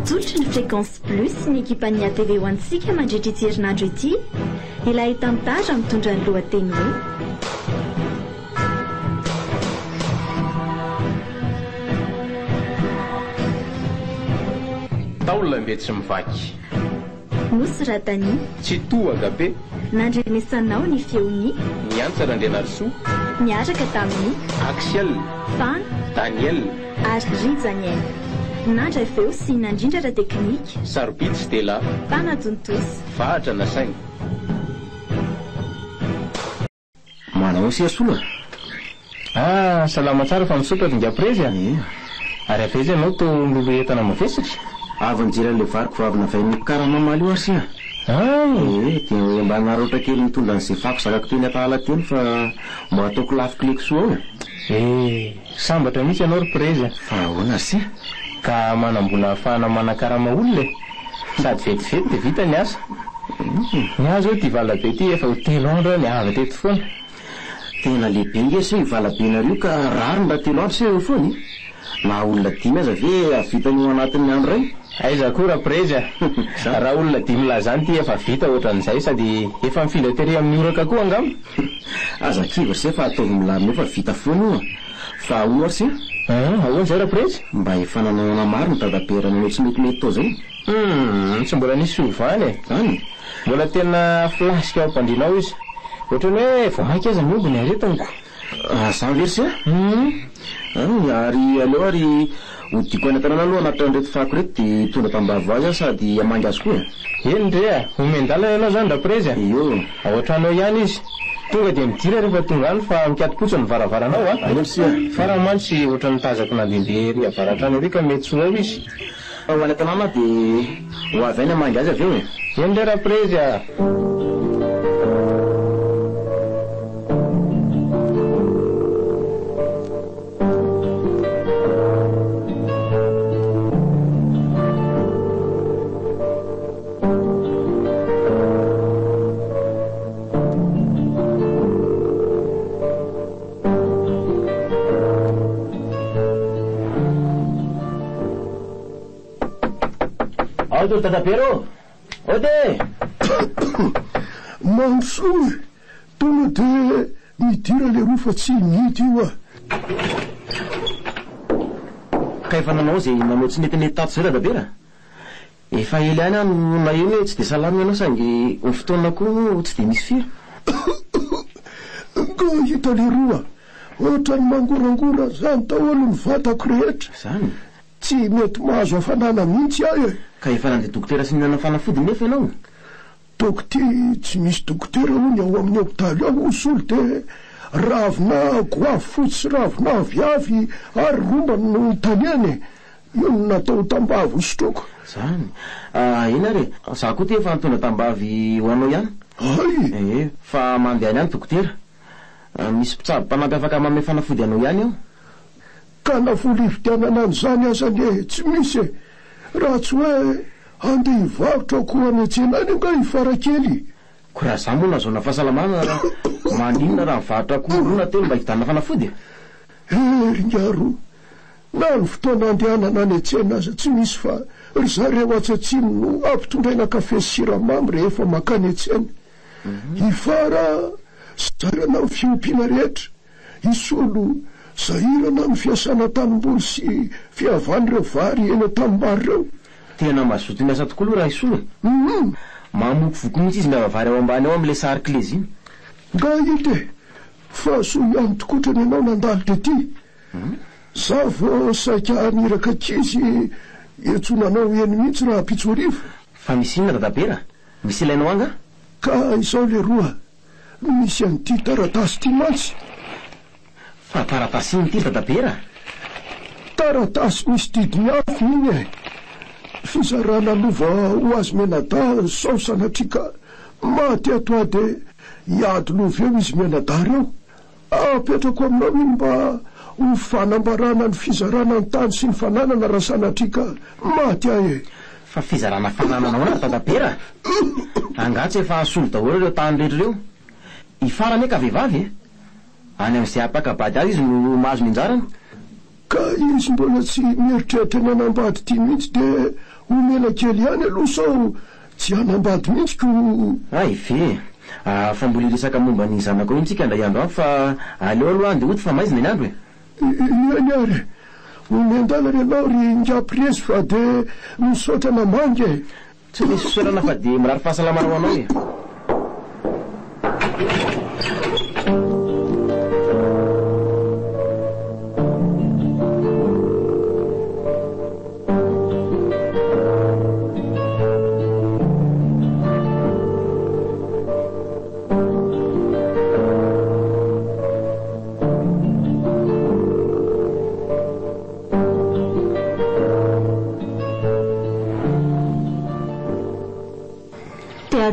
Matsotry ny Fréquence Plus ny ekipan'ny ATV ho antsika mandritra ity herinandro ity. Ilay tantara mitondra ny lohateny hoe taolona mbe tsy mivaky. Nosy Ratany Tsy tohaga be. nandrenesanao ny feony Ny antsara Andrianarisoa. miaraka tamin'ny Axiel, Fan Daniel, ary Rizaniel. Nandra feo sy nandrindrara teknika Sarbit Stella, Fanajontosy. Vahatra Nasaigny. Manao sia sola. Salama tsara fa misokatra nga prezy ary afeza ianao to lolo entana mavesatra. Avy nijery le variko fa avy navain'ny karamamaly io asia. Dia mba narotra kely mitondra an'izay fako zakako teny atala teny fa mba ataoko lafikileko soana. Sambatra mihitsy ianao ry prezy. Fa ahoana asia? Ka manambola ahafahana manakarama olona sady vetivety dia vita ny asa. Ny azo io ty valabe ty efa ho 3 andro ny avy teto foana. Tena lehibe ngesy io valabenareo ka rariny mba 3 andro se eo foana. Na olona 5 aza ve avitany io anatin'ny andro ray? Aiza koa prezy raha olona 5 lazany ty efa vita ohatran'izay sady efa mifilatery amin'ny oraka koa angamba. Aza kiva se fa ataovy milamina efa vita foana io. Fa ono arsy ahoana zay prezy? mba efa nanao maro ny dadaperana tsy metimety tao zay. Tsy mbola nisy sovany Any mbola tena flasika ao ampandrinao izy ohatrany hoe vomaika aza miombony aretaniko. Sans verse ary aleo ary odiko any tanana aloha anaty reto fako reto dia tonda tambavo azy sady amangy azy koa. Eny ndre omendala ianao zany da prezy Io ohatranao ihany izy tonga dia midira rehefa tonga any fa mikatopotsa ny varavaranao fa raha mantsy ohatran'ny tazako nandehandeha ry avaratrany ary ka mety soa ao izy. ao any tanana dia ho avy any amangy azy avy eo eny ndre raha prezy Aldo Tadapero ode Mansour tonga dia midira le roa fa tsy mity io ka efa nanao zay nanao tsy netinety tato zay Tadapera. Efa ely any any na io hoe tsy dia salama ianao sangy ny fotoana koa tsy dia misy firy. Nga hita le roa ohatrany mangorangora zany daholo ny vatako rehetra Zany tsy mety mahazo hafanana mihitsy aho ka efa nandeha dokotera sy ninana fanafody nefa ianao. Dokty tsy misy dokotera hoy ao amin'ny hôpitaly ao osolo dia ravina goavy fotsy ravina aviavy ary romba no itaneny io no natao tambavy sotroko. Zany ina re za koa ty efa nitondra tambavy ho anao ihany. Ay Fa mandeha any dokotera misy mpitsabo mpanampy afaka manome fanafody anao ihany ao. ka na folividianana an'izany azany tsy misy raha tsy hoe andeha hivarotra ko any an-tsena any nga hifarakely. Ko raha za moa nazona fahasalamana maninona raha mivarotra korona telo mba hitana fanafody. Ngaro na ny fotoana andehanana any an-tsena aza tsy misy fa ry zareo atsatsiny no ampitondraina kafe sy siramamy rehefa makany an-tsena. Ifara zarana ny fiompiana rehetra isolo zahirana ny fiasana tanimboly sy fihavan'ireo vary eny an-tanimbary ireo. Tena mazoto miasa tokoa aloha raha isolo. Mamoko voko mihitsy izy miavavary ao ambany ao amin'ilay sarikilez iny. Nga ite fa so ihany tokotrany ianao nandalo de ty za vao saika aniraka kizy etsonanao eny mihitsy raha pitsorivo. Fa misy inona Tadapera? Misy ilainao anga? Ka izao le roa misy an'ity taratasy ty mantsy. Fa taratasy iny ty Tadapera? Taratasy misy didiny afo iny fizarana lova ho azy menada sao sanatrika maty atoa de hiady lova eo izy menadary eo apetrako aminao iny mba ho fanambarana ny fizarana ny tany sy ny fananana raha sanatrika maty ahy Fa fizarana fananana ao Tadapera? Angatsy efa asolo daholo ireo tany rehetra ireo. Ifarany ka vehivavy any amin'izay apakabady azy izy no mahazo minjarany. Ka izy mbola tsy mieritreritra ny anambady ity mihitsy dia omela kely ihany aloha sao tsy anambady mihitsy ay ve fa mbola iresaka momba ny zanako intsika ndray andro fa aleo aloha any dia oty fa maizina ny andro iany ary omeandala renao ry ngiapirezy fa dia misaotra namangy tsy misy fisaorana fa dia mirary fahasalamana ho anao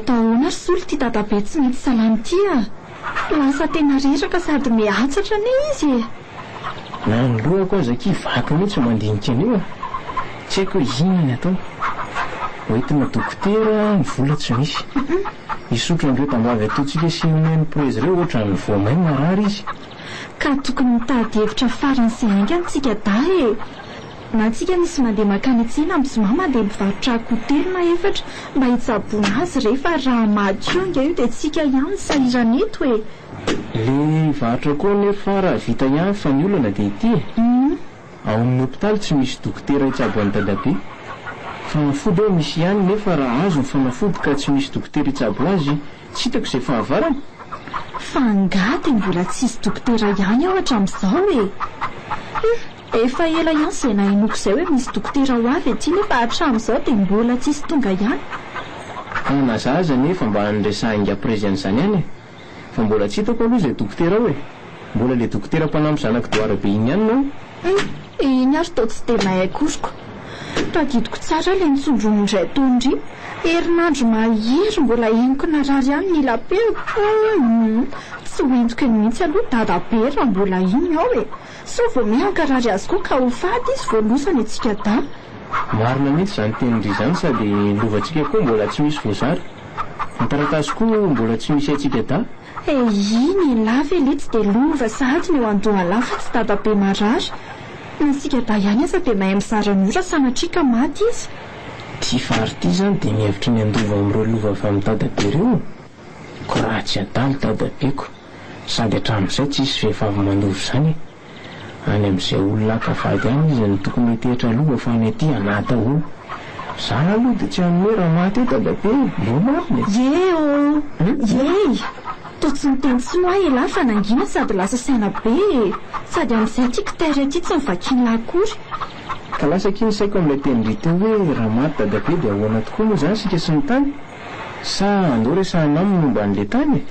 ataona solo ty dadabe tsy mety salamy ty lasa tena reraka sady miatsatra ne izy nanoloako aza kivaky mihitsy mandinika an'io tsy haiko hoe inona ny atao hoentina dokotera ny vola tsy misy isotro andreo tambavy ataontsika sy meny prez reo ohatra ny voamay marary izy ka tokony mitady hevitra farany sy hainga antsika da na antsika nisy mandeha makany tsena amin'ny zomama dia mivarotra hotely na efatra mba hitsabona azy rehefa raha madio anga io dia tsika ihany sahiraneto hoe le varotra koa nefa raha vita ihany fa ny olana dia ity ao amin'ny hopitaly tsy misy dokotera hitsabo any dadabe fanafody eo misy ihany nefa raha azo ny fanafody ka tsy misy dokotera hitsabo azy tsy hitako izay fahavarany fa nga dia mbola tsisy dokotera ihany ao hatramin'izao efa ela ihany izay nahinoko izay hoe misy dokotera ho avy aty nefa hatramin'izao dia mbola tsisy tonga ihany nazaza nefa mba nresahinga prezian'izany ihany fa mbola tsy hitako aloha izay dokotera hoe mbola le dokotera mpanampy zanako doarabe iny ihany no iny ary tao tsy dia mahay akoriko tadidiko tsara le nitsondrono indray taondry herinandro mahery mbola henoko narary ihany ny lapeko tsy hoentiko ny mihitsy aloha dadabe raha mbola iny ao so vao miankarary azy koa ka ho fady izy voalosany atsika da marina mihitsy izany tenindry izany sady lovantsika koa mbola tsy misy voazary ny taratasy koa mbola tsy misy atsika da iny lava elitsy dia lova sahady ny eo andoha lafa tsy dadabe marary nasika da ihany aza dia mahay mizara nora sanatrika maty izy ty fary ty zany dia mihevitra ny andova amin'ireo lova avy amin'ny dadabe ireo ko raha tsy adalo dadabeko sady hatramin'izay tsisy vehivavy mandovy izany any amin'izay olona akavady any izy ny tokony hitehitra lova fa any aty anata olo zany aloha dia tsy hanome raha maty eo dadabe mbo mariny to tsy miteny tsy noa la fa nangina sady lasa saina be sady amin'izay tiako tery aty tsy mivakiny lakory ka lasa kiny saiko amin'ilay tenindry teo hoe raha maty dadabe dia ahoana tokoa moa izany sika sy ny tany sa andeo resahana aminy momba an'ilay tany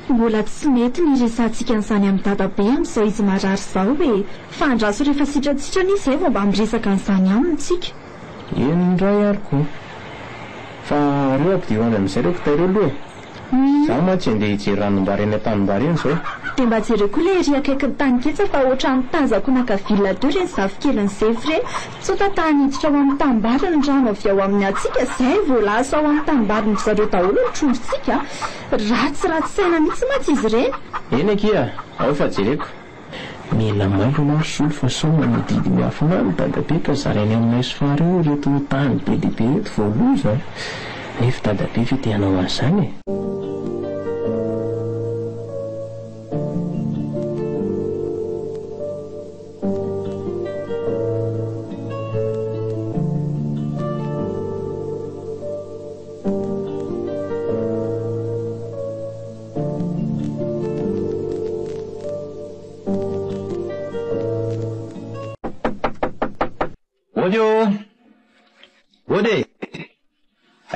mbola tsy mety ny resantsika n'izany amin'ny dadabe amin'izao izy marary izao fa andraso rehefa sitratsitrana izy zay vao mba miresaka n'izany amintsika indray ary koa fa reo ampidirony amin'izay reo kitay reo aloha zaho ma tsy andeha hijery ranombary any an-tanimbary eny izao dia mba jereo koa le ry akaiky ny tany ketsa fa ohatran'ny tazako nakavilla teo reny zavikeliny zevre tsota tany hiditra ao amin'ny tanimbary ny rano avy ao amin'ny atsika izay vao lasa ao amin'ny tanimbary ny zareo daholo ny trondrotsika ratsy saina mihitsy matsy izy ireny eny akia ao fa jereko mila mailo maro solo fa sao manodidy miafina ny dadabe ka zarainy aminay sofary eo reto tany be lehibe reto voaloza nefa dadabe fitehanao azy zany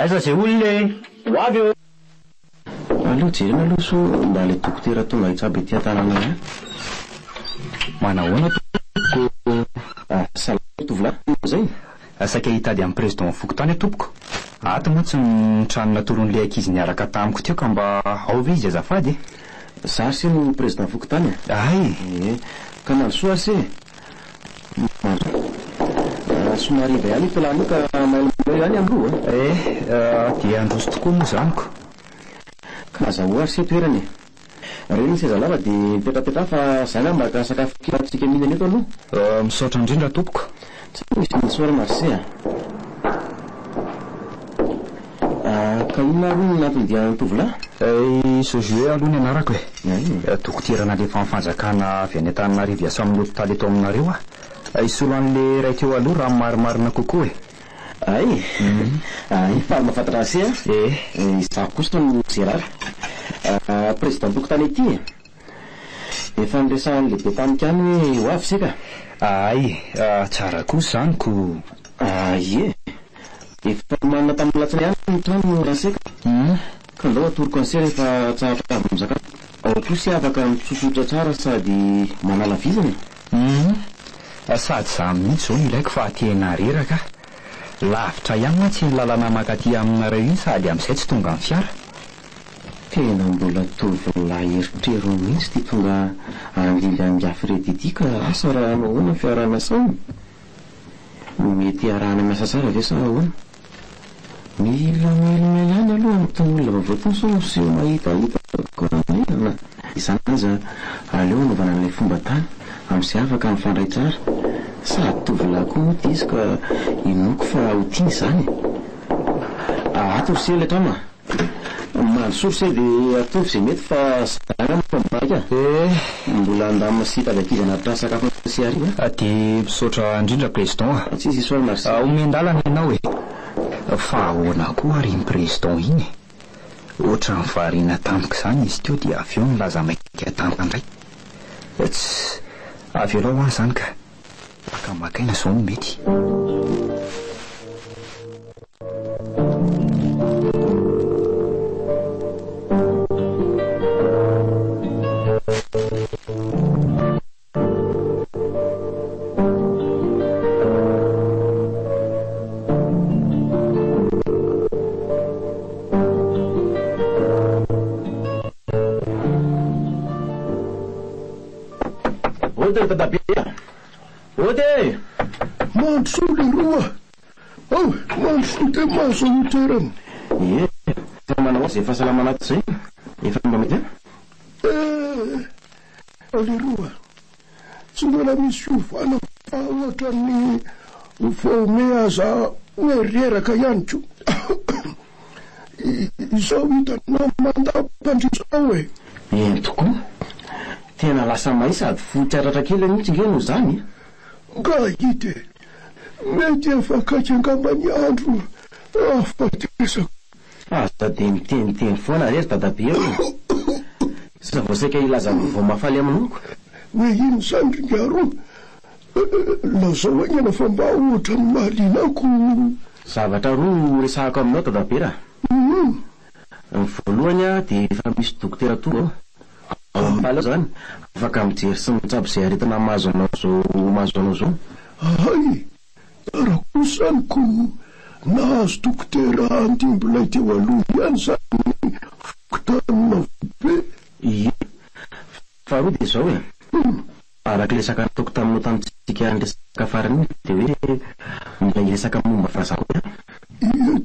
aiza zay olona hoavy eo aloha jerena aloha so mba le dokotera tonga hitsabo ety an-tanana manahoana tovolahy zay asaka hitady amin'ny président fokotany tompoko ato moa tsy nitranona toron'le ankizy niaraka tamiko teo ka mba ao ve izy azafady za se no président fokotany ay ka nasoa se somary iva ihany ifalano ka mailomeo ihany androa dia androso tokoa moa zaniko ka zahoary se toerany reny sezalava dia mipetrapetra fa zay na maka sakafo kivatsika mihinana eto aloha. Misaotra indrindra tompoko. Tsy misy misoara marché ka inona aloha no nampidia tovolahy? Sojoe aloha ny anarako dokoterana le fanfanjakana avy any Antananarivo asa amin'ny hôpitaly eto aminareo isolo an'le ray teo aloha raha marimarina kokoa ay fa mahafantatra ase izaho kosa no Gérard président tokotany ety efa niresahan'ny lehibe tamika any hoe ho avy sika. Ay tsara kosa zany ko ie efa manana tamin'ny latsiny ihany ny trano raha sika ka andao atory concert efa tsara mizaka ao kosa afaka mitsosotra tsara sady manala vizany. Sady za mihitsy zao ilaiko fa tena reraka lavitra ihany mantsy ny lalana makaty aminareo iny sady amin'izay tsy tonga amin'ny fiara. Tena mbola tovolahy eritrero mihitsy ty tonga angiangiafy redidi ka asa raha nahoana fiarana saony mety arahana miasa tsara ve sa ahoana? Mila ihany aloha mitony olona vavoatony so sy mahitahita koranana izany aza aleo naovana n'ilay fomba tany amin'izay afaka mifandray tsara sady tovolahy koa moa ty izy ka inoko fa ho tiany izany. Ato ry se le trama mandrosory se dia ataovy izay mety fa zana mifambaika mbola andamina sy tavak'izy anatrah sakafo sy ariva dia misaotra indrindra président tsisy isoary marsi omendalana ianao fa ahoana koa ary ny président iny ohatra ny variana tampoka izany izy teo dia avy eo nilaza maika tampoka indray tsy avy alao hoany izany ka makamakaina izao no mety. Ode tadabia ode mandro le roa mandro de maso ny toerany fa manao azy efa salamana ato zay efa mba mety le roa tsy mbola misy fiovana fa ohatra ny voame aza hoe reraka ihany ko izao hitanao mandapandrizao tokoa tena lasa may sady fotsiaratra kely mihitsy nge no zany nga hite mety efa kaiky angambany andro afateresako aza dia miteniteny foana rery dadabe eo sa vao saika ilaza vao mafaly aminoko hoe ino zany ry miaro lazao agnana fa mba ohatra ny mahalinako zavatra roa resahako aminao dadabe raha ny voalohany a dia efa misy dokotera to ao amin'ala zany afaka mijery sy mitsabo izay aretina mahazo anao zao ay raha kosa zany ko nahazo dokotera andimbolay teo aloha ihany zany fokotanina be faharoa dia zao araka lesaka nataoko taminao tamitsika resaka farany dia hoe mila resaka momba fazako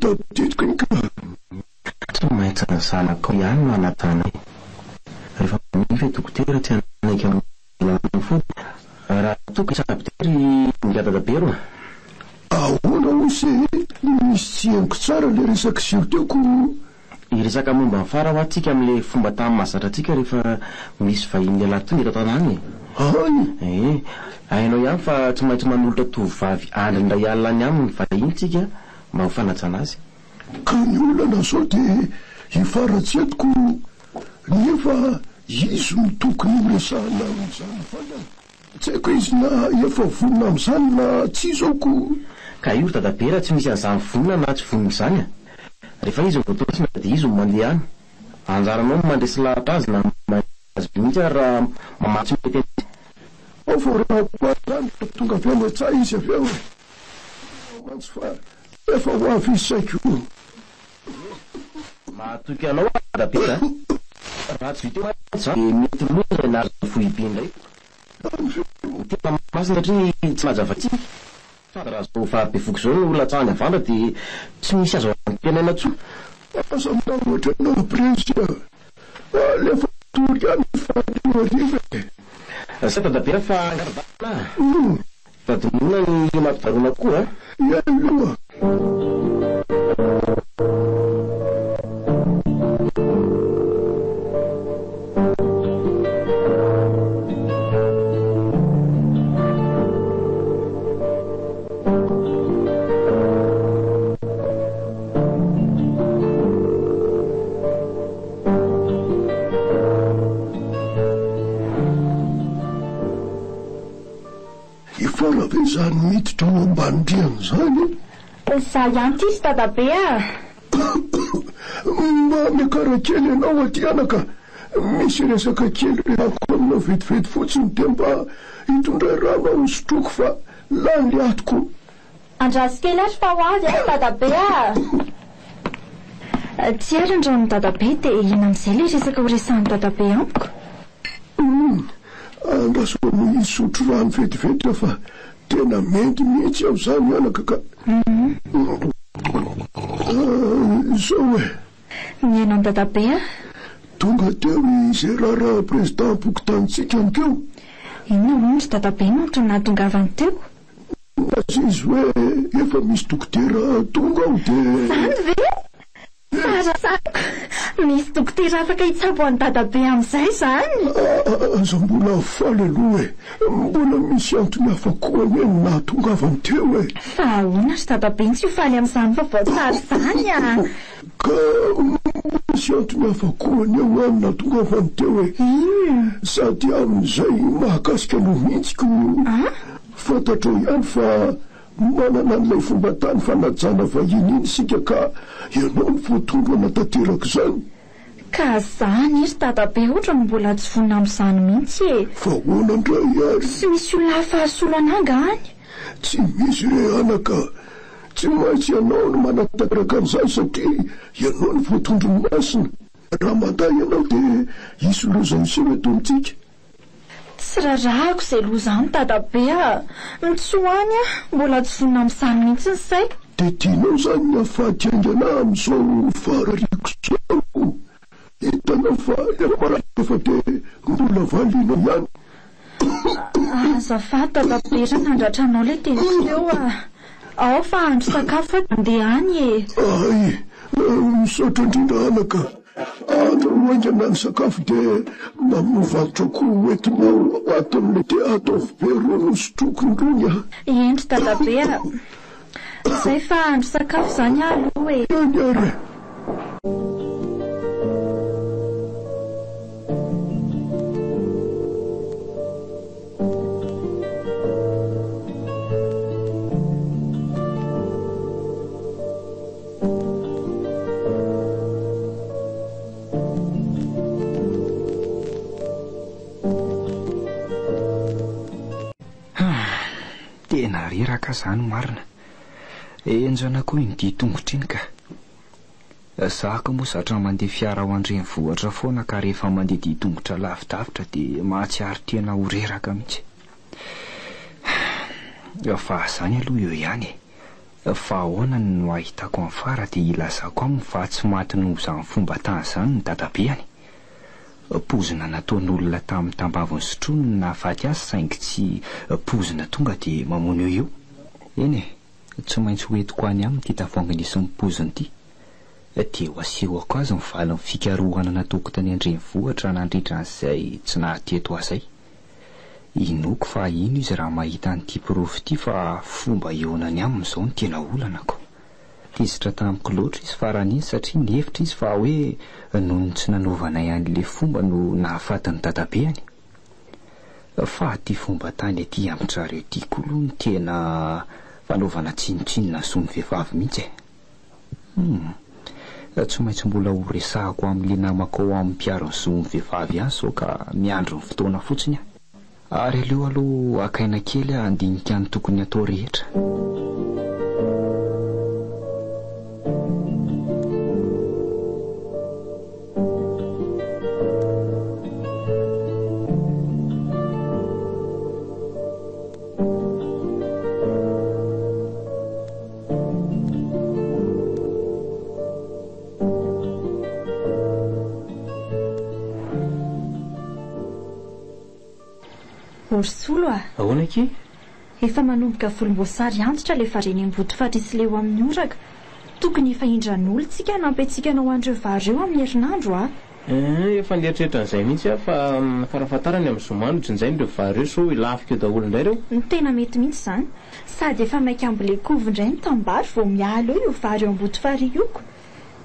tadidiko ny ka tsy maintsy ny zanako ihany no anatanay rehefa mify dokotera tsy anaiky amin'ny fody raha toka sabitery ngadadabe roa ahoana osy misy tseniko tsara le resaka zio teoko iresaka momba mifara ho atsika amin'le fomba tamin'ny mahazatra atsika rehefa misy vahiny alatony eto tanany ay hainao ihany fa tsy maintsy manolotra tovovavy andrindray alina any aminy vahintsika mba ho fanajana azy ka ny olana zao dia hifaratsetiko nefa izy no tokony resahana amin'izany fana tsy haiko izy na efa vonina amin'izany na tsy zaoko ka io ry dadabe raha tsy misy an'izany vonina na tsy vonina izany rehefa izy voatorasina dia izy no mandeha any anjaranao no mandresy lahatra azy na azy mihitsy ary raha mamatsy mety ao fa raha koa zany tonga avy any tsa izy avy eo mantsy fa efa ho avy izy saiko mahatoky anao dadabe raha tsy vita dia mety loha na fohibe indray tena masina satria tsy mahazavatsika raha zao fahabefoko zao no latsahany avandra dia tsy misy azo ampianaina tsoa asa mina ohatra anao présia lefa tory any faariva sa tadabea fa angaridana tadimona ny mampivarona koa aloa ifarave zany miditra ao ambanindriany zany za ihany ty sy dadabe mba miakarakely ianao aty anaka misy resaka kely reako aminao vetivety fotsiny de mba hitondray rano ao sotroko fa lany le atoko andraso kely atry fa ho azy dadabe tsy ary andrano dadabe de ina am'izay le resaka ho resan'ny dadabe amiko andrasoany isotro rano vetivety fa tena mendy mihitsy aho zany anaka ka zao hoe mihainao ny dadabe tonga teo izay raharaha président pokotanitsika ankeo inona ondry dadabe maotra nahatongavany teo azy izy hoe efa misy dokotera tonga ao de farasako misy dokotera afaka hitsabo any dadabe am'izay zany aza mbola faly aloha mbola misy antony hafakoany eny nahatongavany teo fa ahoana ry dadabe tsy ho faly am'izany fa voatsary zany ka misy antony hafakoany eo any nahatongavany teo sady amin'izay mahakasika no mihitsiko fantatrao ihany fa manana an'ilay fomba tany fanajana vahiny iny sika ka ianao ny voatondro anatanteraka zany ka zany iry dadabe ohatra no mbola tsy vonina am'izany mihitsy fa hoana ndray ary tsy misy olona hafahasolo ananga any tsy misy re anaka tsy maintsy ianao no manatanteraka an'izany satria ianao ny voatondro ny masina raha manday ianao de isy loza iseho eto amintsika tsy rarahako izay lozany dadabe mitsoany mbola tsy vonina am'izany mihitsy ny say de tianao zany ny afaty aingana am'izao farariko zao hitanao fa eramaraka fa de mbola valinao ihany azafady dadabe ra nandratranao le teniteo ao fa andro sakafo andeha any ay misaotra indrindra anaka oaingana ny sakafo de mamovakotra ko oentinao ato amin'le te ataovy be roa no sotroko indrony endry dadabe zay fa andro sakafo zany aloha any ary tena reraka zany marina enjana koa iny ditongotra iny ka zaka moa zatra mandeha fiara ho andrenivohitra foana ka rehefa mandeha ditongotra lavidavitra de mahatsiaro tena ho reraka mihitsy fa zany aloha eo ihany fa ahoana no ahitako amin'ny fara de ilazako aminy fa tsy maty noho zany fomba tany zany ny dadabeany pozina nataon'olona tamin'ny tambaviny sotrono nahafaty azy saingy tsy pozina tonga de mamono eo eny tsy maintsy hoentiko any aminy ty tavoangany isan'ny poziny ty de ho asehoko azy mivaly fikarohana nataoko tany andrenivohitra nandritra an'izay tsy nahateto azay inoko fa ino izy raha mahita an'ity pirofy ty fa fomba eonany aminy zao ny tena olanako tezitra tamiko loatra izy faran'izy satria nihevitra izy fa hoe noho ny tsy nanovanay an'le fomba no nahafatany dadabeany fa ty fomba tany aty amitrareo ty kolo ny tena fanaovana tsinotsinona somy vehivavy mihitsy tsy maintsy mbola ho resahako amin'le namako ao amin'ny mpiaro ny zomy vehivavy ihany sao ka miandro ny fotoana fotsiny ary aleo aloha akaina kely andinika ny tokony atao rehetra Ry Solo a. Ahoana ke? Efa manomboka volomboasary antitra le fareny ambody farisy leo amin'ny oraka. Tokony efa indran'olo tsika nampetsika anao andreo vareo amin'ny herinandro a. Efa nieritreritra an'izay mihitsy a fa farafatarany amin'ny zomano tsinjainy ireo vareo so ilafika eo daholo indray ireo. Ny tena mety mihitsy izany. Sady efa maika ambole kovy indray ny tambary vao mialo eo io vary ambody fary ioko.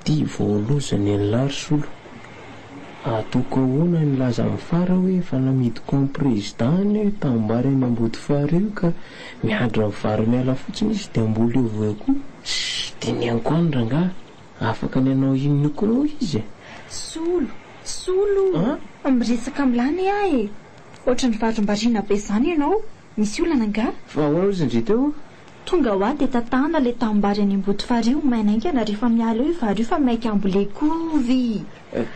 Tia voalozany Ry Solo. Atoko ahoana ny laza amin'ny fara hoe efa namidiko amin'ny présidany tambary any ambody fary io ka miadra amin'ny vary miala fotsiny izy dia mbola eo avao koa. Diniako any rangahy. Afaka ny anao inona koa moa izy. Solo miresaka milany ahy. Ohatran'ny varim-bariana be izany ianao. Misy olana nga? Fa ahoana izy indry teo? Tonga ho ahy dia tatahana le tambary any ambody fary io mainaingana rehefa miala io vary io fa maika ambole kovy.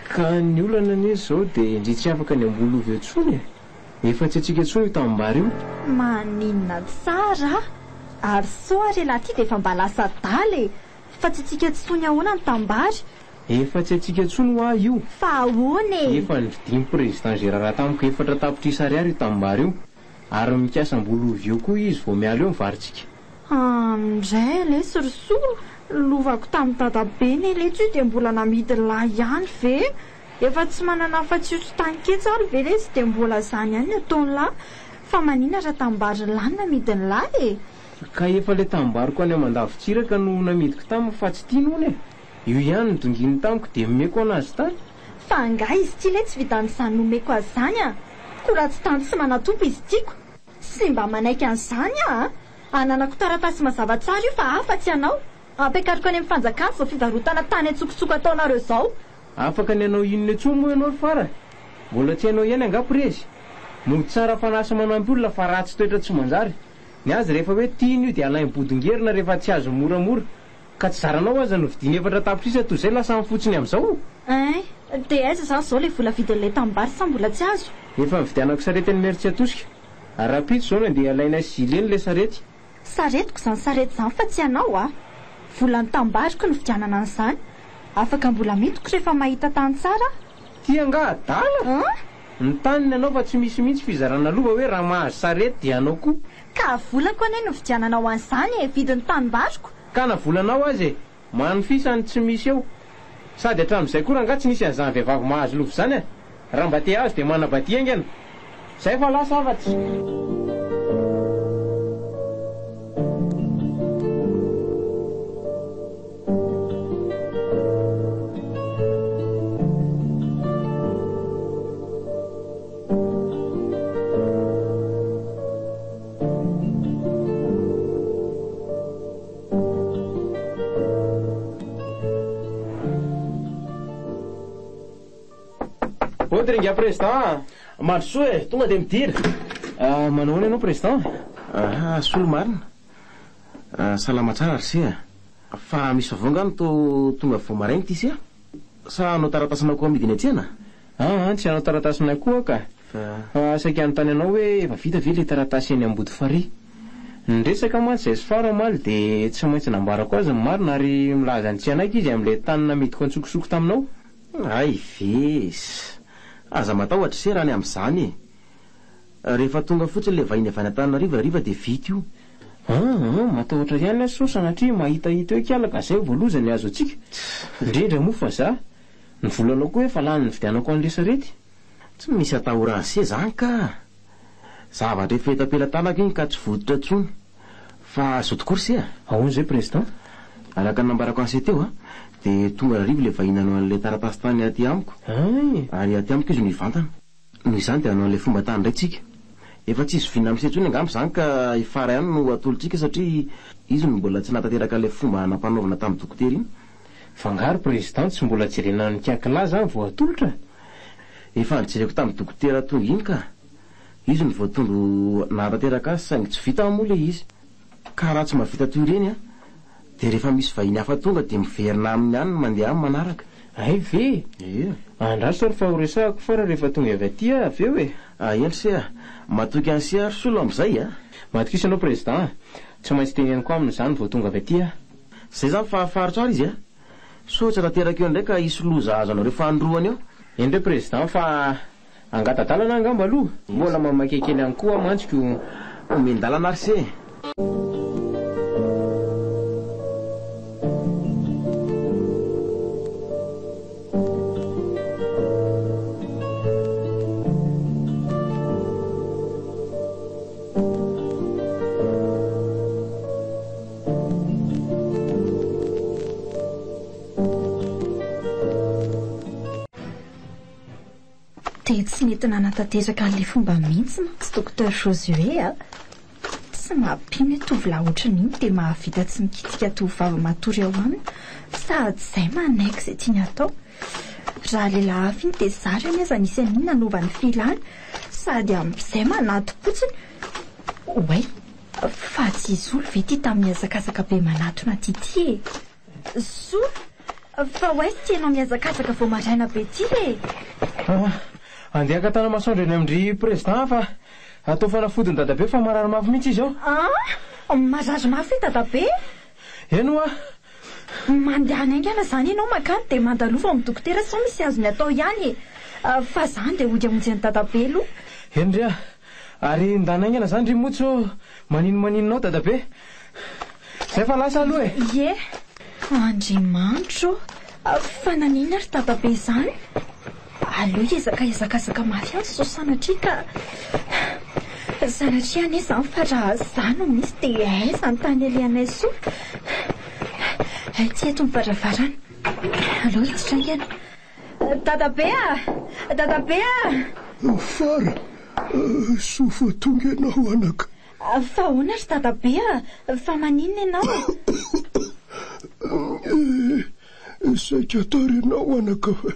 Ka ny olana anie zao dia indry tsy afaka ny ambolo ovy etsony. Efa tsy atsika etsony io tambary io. Maninona tsara. Ary soa rela ty dia efa mba lasa daly. Fa tsy atsika tsony ahoana ny tambary. Efa tsy atsika etsony ho ahy io. Fa ahoana e? Efa nividimy président Gérard tamiko 400 ariary io tambary io. Ary mikasa ambolo ovy eo koa izy vao miala eo mivaritsika. Ndray lesy Ry Solo. Lovako tamin'ny dadabe leto io dia mbola namidy lahy ihany ve? Efa tsy manana afa-tsy tanketsy ary ve lesy dia mbola izany ihany ataony lahy. Fa manina raha tambary lahy namidy ny lahy e? Ka efa le tambariko any Mandavintsiraka no namidiko tamiko fa tsy tiany hono e. Io ihany ny donginy tamiko dia momeko anazy tany. Fa nga izy ty le tsy vitan'izany nomeko azy izany a. Koa raha tsy tany sy manatompo izy tiako. Sy mba manaiky an'izany a. Ananako taratasy mazava tsara io fa afa-tsy anao. Ampiakariko any amin'ny fanjakana izao fivarotana tany atsokotsoko ataonareo izao. Afaka ny anao inona etsony moa ianao fara. Mbola tsy hainao ihany anga prezy. Moa tsara fanasa manampy olona fa ratsy toetra tsy manjary. Ny azy rehefa hoe tiany io dia alainy bodingerina rehefa tsy azo moramora. Ka tsy zaranao aza no vidiny 400 toy izay lasa mifotsiny amin'izao. Dia aiza izany izao le vola vidin'ilay tambary sa mbola tsy azo? Efa mividianako sarety any Mery tsy atosika. Arapito izao dia alaina zileny le sarety. Saretiko izany sarety izany fa tsy anao a. Volan'ny tambariko no vidianana an'izany. Afaka mbola midiko rehefa mahita tany tsara. Tia nga adala? Ny tany anao fa tsy misy mihitsy fizarana lova hoe raha mahazo sarety dia anao koa. Ka volako anie no vidiananao an'izany e vidin'ny tambariko. Ka na volanao azy e, manofisany tsy misy eo. Sady hatramin'izay koa raha nga tsy nisy an'izany vehivavy mahazo lova izany a. Raha mba te azo dia manabadia angana. Zay fa lasa afatsy. Odringa président. Marsoa e, tonga dia midira. Manao any ianao président? Solo marina. Salama tsara ry fa misy vavongano tonga vao marainy ty sia. Sa anao taratasina koa amidiny atsena? Tsy anao taratasina koa ka. Saika anontany anao hoe efa vita ve le taratasy eny ambody fary. Nresaka mantsy izay sy fara maly dia tsy maintsy nambarako azy ny marina ary milaza ny tsy anaiky izy amin'ilay tany namidiko antsokosoko taminao. Ay vesy. Aza matahotra se raha ny amin'izany rehefa tonga fotsiny le vahiny avy any Antananarivo riva dia vita io. Matahotra ihany la so sanatria mahitahita hoe kialaka izay voalozany azo antsika. Indrindra moa fa za ny volanao koa hoe fa lany ny vidianako an'ilay sarety. Tsy misy atahorana se zany ka. Zavatra efa etapelan-tanaka iny ka tsy voditra tsony. Fa zao tokory se ahoana izay président? Araka ny nambarako an'se teo dia tonga arivo le vahinanao an'ilay taratasy tany aty amiko. Ary aty amiko izy no hivantana. Noho izany dia anao an'ilay fomba tany indray tsika. Efa tsy izy vinna amin'se tsony angamba izany ka ifara ihany no atolotsika satria izy no mbola tsy natateraka ilay fomba nampanaovana tamin'ny dokotera iny. Fangaro président tsy mbola jerena ny kiakilà zany vao atolotra. Efa nijereko tamin'ny dokotera tonga iny ka. Izy no voatondro natateraka azy saingy tsy vita moa le izy. Ka raha tsy mahavita toy ireny dia rehefa misy vahiny hafa tonga dia miverina aminy ihany mandeha aminy manaraka. Ay ve? Andraso ary fa horesahako fa raha rehefa tonga avy aty avy eo e. Eny se matoky an'se ary solo amin'izay Matokisa anao président. Tsy maintsy teneniko aminy izany vao tonga avy aty Zay zany fa fahafaritro ary izy so tsy rateraka eo ndraika isoloza azo anao rehefa androany eo. Endre président fa angatadalana angamba aloha mbola mamakekely any koa mantsiko omendalana ary se. Tsy nentina nanatanteraka an'ilay fomba mihitsy manko Docteur Josué a. Tsy mampimy tovolahy ohatran'iny dia mahavita tsy mikitika tovovavy matory ao aminy sady izay manaiky izay tiany atao. Raha lehilahy hafa iny dia zary aniza nisy an'iny nanaovany filany sady amin'izay manato-potsiny. Oay, fa tsy Zolo ve ty tamin'ny hazakazaka be manatona ty e? Zolo? Fa oay tsy tianao mihazakazaka vao maraina be ty e? Andeha akatana masoandro eny amindry président fa atao fanafodiny dadabe fa marary mafy mihitsy izy ao. Marary mafy dadabe? Eno a. Mandeha any aingana zany ianao makany dia mandalova amin'ny dokotera sao misy azony atao ihany. Fa zany dia ody amonjeny dadabe aloha. Eny ry a. Ary ndana aingana zany ry motso maninonao dadabe. Zay fa lasa aloha e. Ie. Andriamanitro. Fa nanina ry dadabe zany? Aloha ezakazaka mafy azy so sanatria ka sanatria ane zany fa raha zany misy dia aiza ny tany alehanay so. Ty eto mivaravarana. Aloha lasitra ingana. Dadabe a! Dadabe a! Fara, sofa tonga ianao anaka. Fa hoana ry dadabe a? Fa maninona ianao? Saika tary ianao anaka fa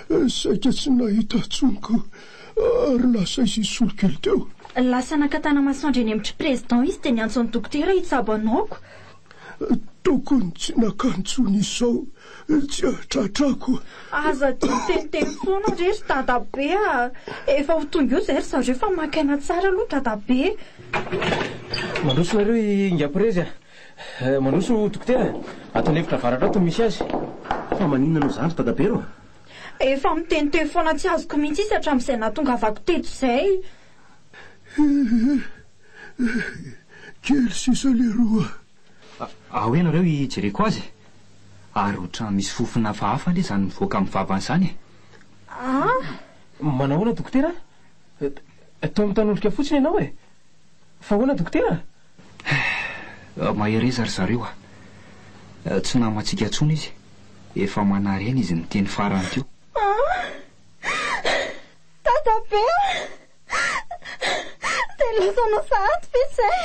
saika tsy nahita tsonko ary lasa izy solokely teo. Lasa nakatana masoandro eny amin'ny président izy dia niantson'ny dokotera hitsabo anaoko. Tokony tsy nakantsony izao tsy atratrako. Aza titenteny foana rery dadabe a. Efa ho tonga eo zay ry zareo fa makaina tsara aloha dadabe. Mandroso nareo ingapirezy a. Mandroso dokotera ataony hevitra varatra ato misy azy. Fa maninona no zany dadabe ro? Efa miteniteny foana tsy azoko mihitsy izy hatramin'izay nahatongavako teto izay. Kely sisa le roa. Ahoe nareo hijereko azy? Ary ohatran'ny misy fofona hafahafa anie zany mivoaka amin'ny vavany izany e. Manao ahoana dokotera? Atao amin'ny tanolika fotsiny ianao e. Fa ahoana dokotera? Mahereza ry zareo a. Tsy namatsika intsony izy. Efa manarena izy miteny farany teo. Dadabe dia lasana sahaty ve izay?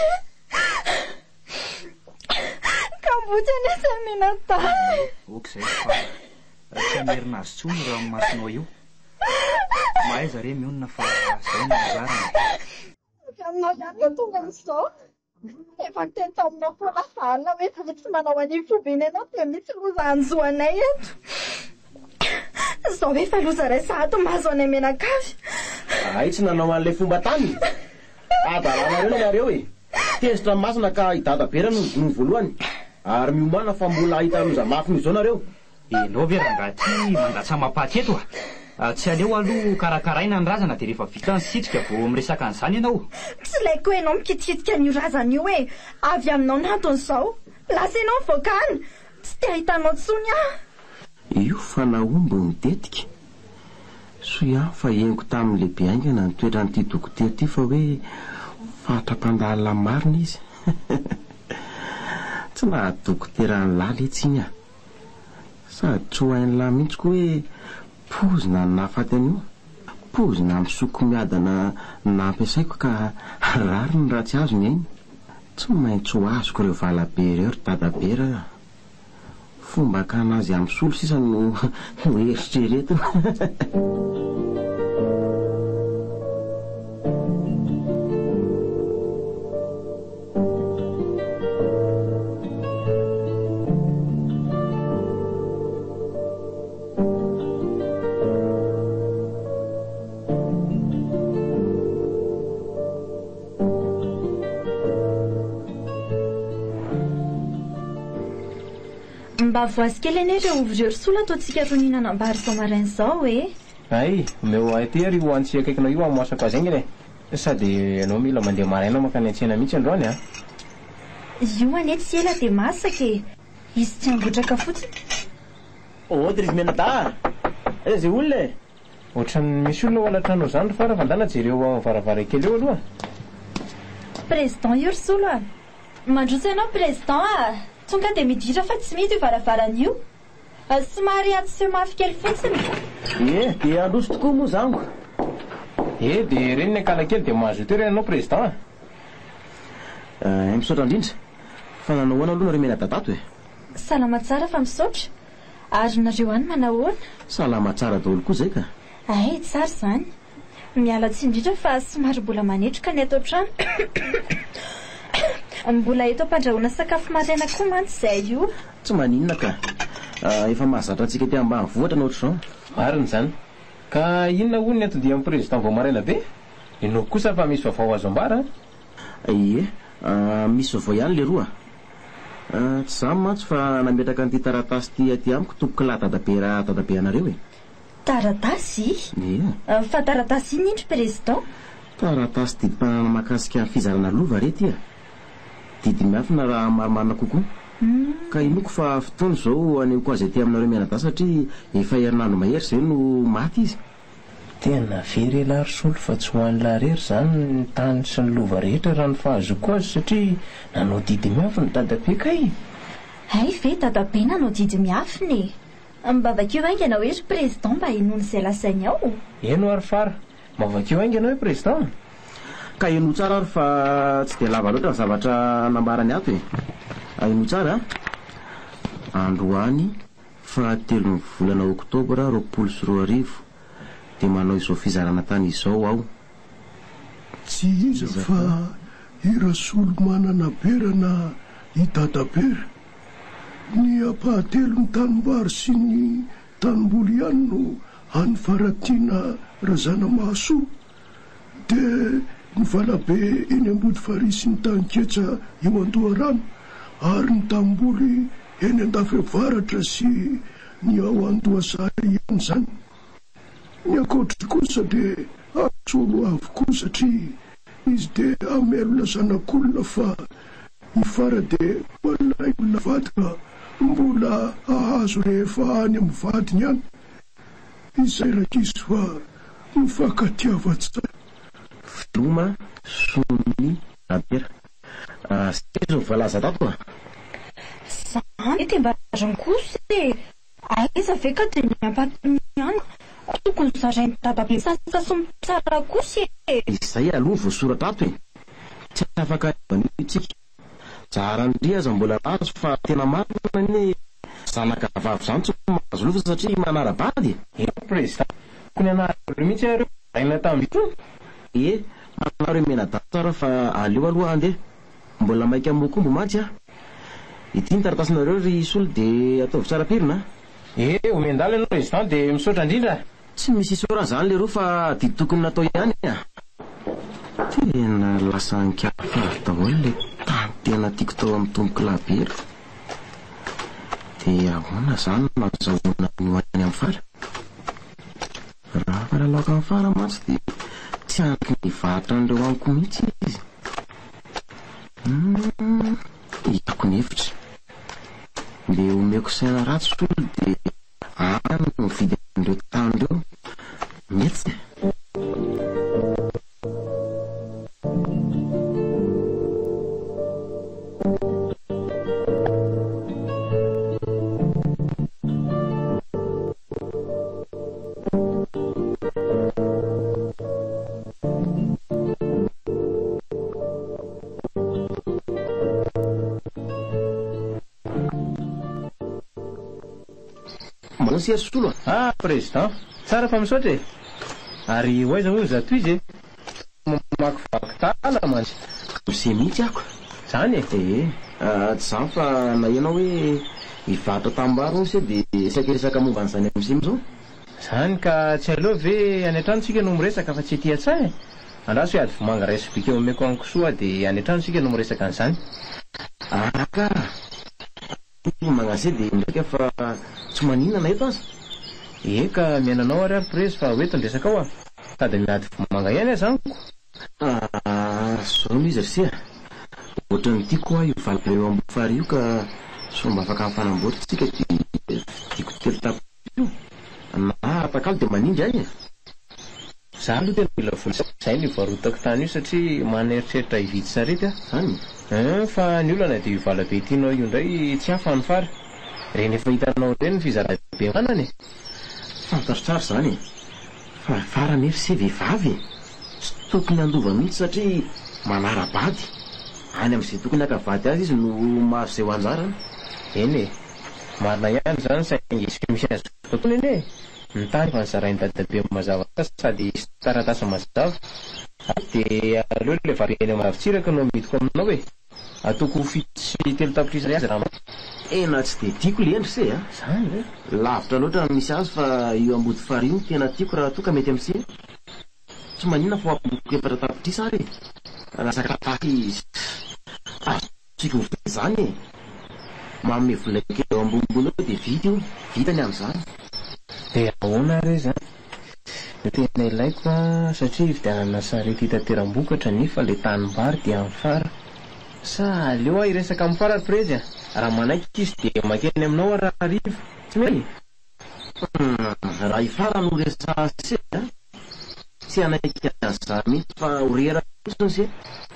Kambotsy anisy minatay. Okizay fa tsy merina azy tsony raha amin'ny masonao io. Mahay zareo mionona fa izay no anjarany. Aminao ihany tonga amin'izao. Efa teny taminao foana valina hoe tsy manao an'iny fobeny ianao dia misy loza anjoanay eto. Izao efa loza ray sahaty mahazo anay menakavy. Ay tsy nanao an'ilay fomba tany. Adalana reo nareo e. Tezitra masina ka idadabera no voalohany. Ary miomana fa mbola ahita loza mafy noho izao nareo. Enao ve rangaty mandatsa mampaty eto a. Tsy aleo aloha karakaraina ny razana dia rehefa vita ny sitrika vao miresaka an'izany ianao. Tsy laiko hoe ianao mikitikitika an'io razana io e. Avy aminao naton'izao. Lasa ianao mivoakany. Tsy te ahitanao tsony aho. Io fa naomby mitetika. Soa fa henoko tamin'ny lehibe aingana ny toeran'ity dokotera ity fa hoe fatra-pandalina marina izy. Tsy naha-dokotera ny laly etsiny a. Sady tsy ho hain'ny lahy mihitsy koa hoe pozina ny nahafaty an'io. Pozina misoko miadana nampiasaiko ka rary ny raha tsy azo ny ainy. Tsy maintsy ho azoko ireo valabe ireo ry dadabera. Fomba kanazy amin'ny solo sisa no eritrereto. Mba voazy kely anie ireo ovy ireo sola ataontsika roninana ambary izao maraina izao e. Ay, meo aty ary ho antsy akaikinao io amoasaka azy ngine. Sady ianao mila mandeha maraina makany an-tsena mihitsy androany a. Io anie tsy ela dia masaka e. Izy tsy angotraka fotsiny. Ohatra izy menada izay olona e. Ohatran'ny misy olona ao anatrano zany fa raha vandana jereo ao varavarankely eo aloha. Président Ursolo a. Mandroso ianao président a. Tonga dia miditra fa tsy mety io varavaran'io. Somary aty mafy kely fotsiny. Dia androso tokoa moa zango. Dia reny ny ankala kely dia mahazo toerana ianao président a. Misaotra indrindra. Fa nanao ahoana aloha nareo menadadato e? Salama tsara fa misaotra. Ary nareo any manao ahoana? Salama tsara daholo koa zay ka. Ay, tsara zany. Miala tsindrindra fa somary mbola manetroka ny ato trano. Mbola eto ampandrahoana sakafo maraina koa mantsy izay io. Tsy maninona ka. Efa mahazatra antsika ty ambanivohitra na ohatr'izao. Marina zany. Ka inona hono ny atodian'ny président vao maraina be? Ino kosa fa misy vaovao azo ambara? Ie, misy vaovao ihany le roa. Tsy zany mantsy fa nametraka an'ity taratasy ty aty amiko tomboky dadabe anareo e. Taratasy? Ie. Fa taratasy iny indry président? Taratasy didi-panana mahakasika fizarana lova re ty a. Didy miafina raha marimarina kokoa. Ka inoko fa fotoana izao aneko azy aty aminareo menadà satria efa herinandro mahery izay no maty izy. Tena very laharsolo fa tsy ho an'ny laharery zany ny tany sy ny lova rehetra raha ny fahazoko azy satria nanao didy miafy ny dadabe kay. Ay ve dadabe nanao didy miafiny? Mba vakeo ainga ianao hoe président mba hinoana izay lasainy ao. Eno ary fara. Mavakeo ainga ianao hoe président. Ka eno tsara ary fa tsy dia lava loatra ny zavatra nambarany ato e. Eno tsara androany fahatelo ny volana oktobra 2024 dia manao izao fizarana tany izao aho. Tsy iza fa i Rasolo manana berana i dadabera. Ny ampahatelo ny tanimbary sy ny tanimboly ihany no any faratiana razana mahasoa. Dia ny valabe eny ambody farisy ny taniketsa eo Andoharano ary ny tamboly eny Andavevaratra sy ny ao Andohasary ihany zany. Ny akoatry kosa dia asolo avokoa satria izy dia amelona zanak'olona fa ny fara dia malay olona vadika mbola ahazo rehefa any amin'ny vadiny ihany. Izay rakizy fa mifankatiava-tsara. Filoma Sony Abera. Sikezo voalaza tato a? Zany tembarazany kosa e. Aiza ve ka dia ny ampatony ihany? Tokony zarainy dadabe sasasomby tsara kosa e. Izay aloha voasoratra ato e. Tsy afaka vanitsika. Tsara ndry aza mbola azo fa tena marina ny zanaka vavy zany tsy mahazo lofa satria manara-bady. Président, kony anareo mihitsy areo aina tamin'io. Manareo menadà tsara fa aleo aloha andeha. Mbola maika amokombo matsy a. Ity ny taratasinareo ry solo dia ataovy tsara pirina. Omendala ianao président dia misaotra indrindra. Tsy misy isaora zany le roa fa didy tokony natao ihany a. Tena lasa ankiafy daholo le tany tena tiako tao amin'ny tomboky labera. Dia ahoana zany nazahoana ny ho any amin'ny fara. Raha faralaoka amin'ny fara mantsy dia tsy anky ny vatra an'ireo amiko mihitsy izy. Hitako ny hevitra. Dia omeko saina ratsy solo dia any no vidy an'ireo tany ireo. Mety. Manao solo. Président, tsara fa misaotra e. Ary hoaiza hono zato izy e. Mamakivaky tala mantsy. Izay mihitsy ako. Zany e. Tsy zany fa na ianao hoe hivatra tambaro ony se dia isakiresaka momba an'izany amin'izay am'izao. Zany ka tsy aleo ve any an-trano no miresaka fa tsy ety an-tsaha e. Andraso hoe ady vomanga raisy bika eo ameko aniko soa dia any an-trano no miresaka an'izany. Ka magnase dia ndraika fa tsy maninana eto aza. Eka miananao ary prezy fa hoe tandresaka ao tady miady fomanga ihany azaniko. Zao izy ry ohatrany tiako io valaka eo ambony fary io ka somba afaka mifanamboatritsika tiako telo tapio na apakalo dia manindry ahy. Za aloha tena mila vola zay ny varotako tany io satria maneritseritra hividy sarety zany. Fa ny olana dia vala be tianao io indray tsy hafa ny fary. Reny efa hitanao reny ny fizarana be manany. Fantatro tsara zany fa farany efa sy vehivavy tsy tokony andova mihitsy satria manara-bady any amin'izay tokony hakavady azy izy no mahazo izay ho anjarany. Eny marina ihany zany saingy misy azy tontolo eny ny tany fa nizarainy dadabe mazava sady taratasy mazava dia aleo le vary eny mazavitsiraka no midiko aminao hoe atoko fito sy telo tapitrisa azy raha ena tsy dia tiako le endry se zany lavitra loatra misy azy fa io ambody fary io tena tiako raha toka mety am'se tsy maninona fa apoko efatra tapitrisa ary rasaka taky tsiko vita zany manome volaka eo ambonimbony eo dia vita io vitany amin'izany. Dia ahoana re zany no tena ilaiko satria hividianana sarety hitateram-bokatra nefa le tanimbary dia amin'ny fara sa aleo aho iresaka amin'ny fara prezy raha manaiky izy dia makeny aminao raha arivo tsy mety raha ifara no resa se tsy anaiky an'izany mihitsy fa horera fotsiny se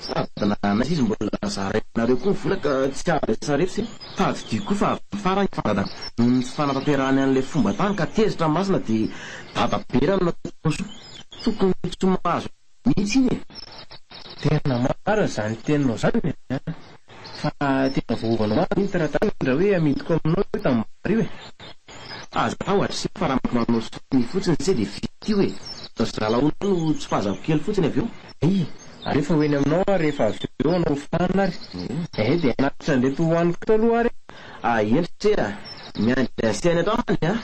sady nanazy izy mbola zarainareo koa volaka tsy avy sarety se tady dio koa fa fara ny fanatanterahany an'ilay fomba tany ka tezitra masina dia dadaberana tokony tsy mahazo mihitsy iny tena mara zany teninao zany fa tena voovanao maro iny taratany raha hoe amidiko aminao hoe tambary io aza tahotra se fa raha manao sony fotsiny se dia vity hoe zalaona no tsy fahazako kely fotsiny avy eo rehefa hoeny aminao rehefa avy eo anao fana ary dia anatitra andeto hoaniko tao aloha ary endry se miandry asiany atao any